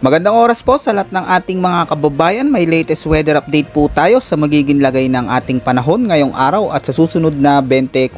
Magandang oras po sa lahat ng ating mga kababayan. May latest weather update po tayo sa magiging lagay ng ating panahon ngayong araw at sa susunod na 24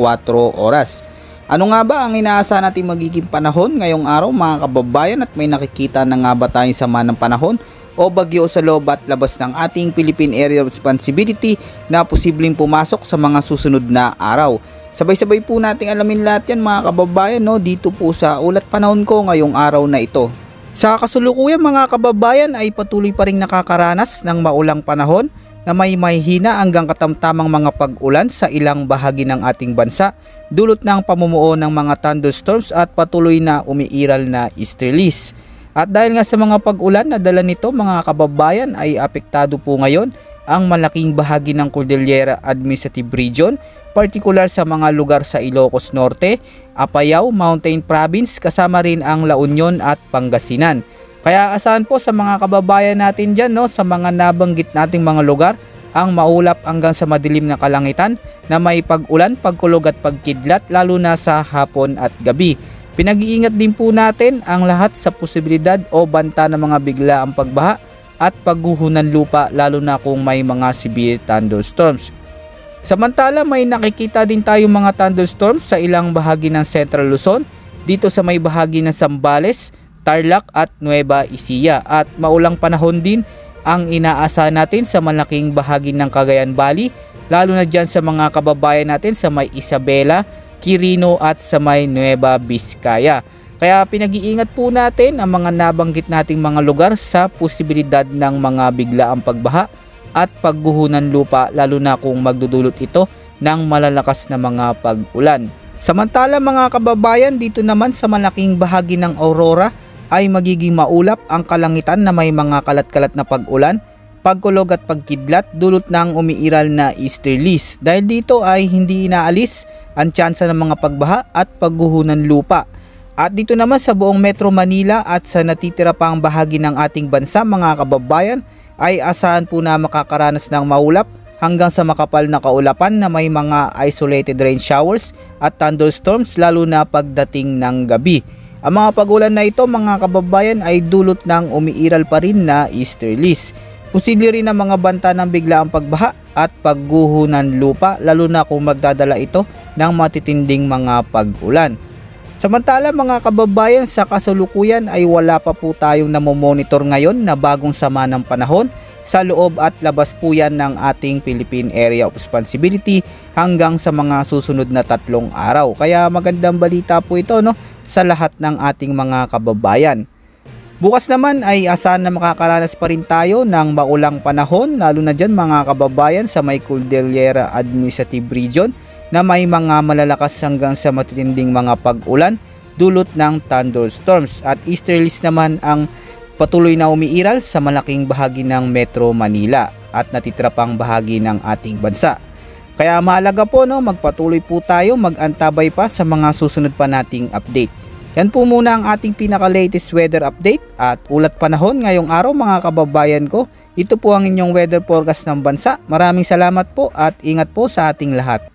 oras. Ano nga ba ang inaasahan natin magiging panahon ngayong araw mga kababayan, at may nakikita na nga ba tayong sama ng panahon o bagyo sa loob at labas ng ating Philippine Area of Responsibility na posibleng pumasok sa mga susunod na araw? Sabay-sabay po nating alamin lahat yan mga kababayan dito po sa ulat panahon ko ngayong araw na ito. Sa kasalukuyan mga kababayan ay patuloy pa rin nakakaranas ng maulang panahon na may mahihina hanggang katamtamang mga pag-ulan sa ilang bahagi ng ating bansa, dulot ng pamumuo ng mga thunderstorms at patuloy na umiiral na easterlies. At dahil nga sa mga pag-ulan na dala nito mga kababayan ay apektado po ngayon ang malaking bahagi ng Cordillera Administrative Region, partikular sa mga lugar sa Ilocos Norte, Apayao, Mountain Province, kasama rin ang La Union at Pangasinan. Kaya asahan po sa mga kababayan natin dyan sa mga nabanggit nating mga lugar ang maulap hanggang sa madilim na kalangitan na may pag-ulan, pagkulog at pagkidlat lalo na sa hapon at gabi. Pinag-iingat din po natin ang lahat sa posibilidad o banta ng mga biglaang pagbaha at pagguho ng lupa lalo na kung may mga severe thunderstorms. Samantala may nakikita din tayo mga thunderstorms sa ilang bahagi ng Central Luzon, dito sa may bahagi ng Zambales, Tarlac at Nueva Ecija, at maulang panahon din ang inaasahan natin sa malaking bahagi ng Cagayan Valley, lalo na dyan sa mga kababayan natin sa may Isabela, Quirino at sa may Nueva Vizcaya. Kaya pinag-iingat po natin ang mga nabanggit nating mga lugar sa posibilidad ng mga biglaang pagbaha at pagguho ng lupa lalo na kung magdudulot ito ng malalakas na mga pag-ulan. Samantala mga kababayan, dito naman sa malaking bahagi ng Aurora ay magiging maulap ang kalangitan na may mga kalat-kalat na pag-ulan, pagkulog at pagkidlat dulot ng umiiral na easterlies. Dahil dito ay hindi inaalis ang tsansa ng mga pagbaha at pagguho ng lupa. At dito naman sa buong Metro Manila at sa natitira pang bahagi ng ating bansa mga kababayan ay asahan po na makakaranas ng maulap hanggang sa makapal na kaulapan na may mga isolated rain showers at thunderstorms lalo na pagdating ng gabi. Ang mga pag-ulan na ito mga kababayan ay dulot ng umiiral pa rin na easterlies. Posible rin ang mga banta ng biglaang pagbaha at pagguho ng lupa lalo na kung magdadala ito ng matitinding mga pag-ulan. Samantala mga kababayan, sa kasalukuyan ay wala pa po tayong namomonitor ngayon na bagong sama ng panahon sa loob at labas po yan ng ating Philippine Area of Responsibility hanggang sa mga susunod na 3 araw. Kaya magandang balita po ito sa lahat ng ating mga kababayan. Bukas naman ay asahan na makakaranas pa rin tayo ng maulang panahon lalo na dyan mga kababayan sa may Cordillera Administrative Region na may mga malalakas hanggang sa matitinding mga pag-ulan dulot ng thunderstorms, at easterlies naman ang patuloy na umiiral sa malaking bahagi ng Metro Manila at natitira pang bahagi ng ating bansa. Kaya mahalaga po magpatuloy po tayo mag-antabay pa sa mga susunod pa nating update. Yan po muna ang ating pinaka-latest weather update at ulat panahon ngayong araw mga kababayan ko. Ito po ang inyong weather forecast ng bansa. Maraming salamat po at ingat po sa ating lahat.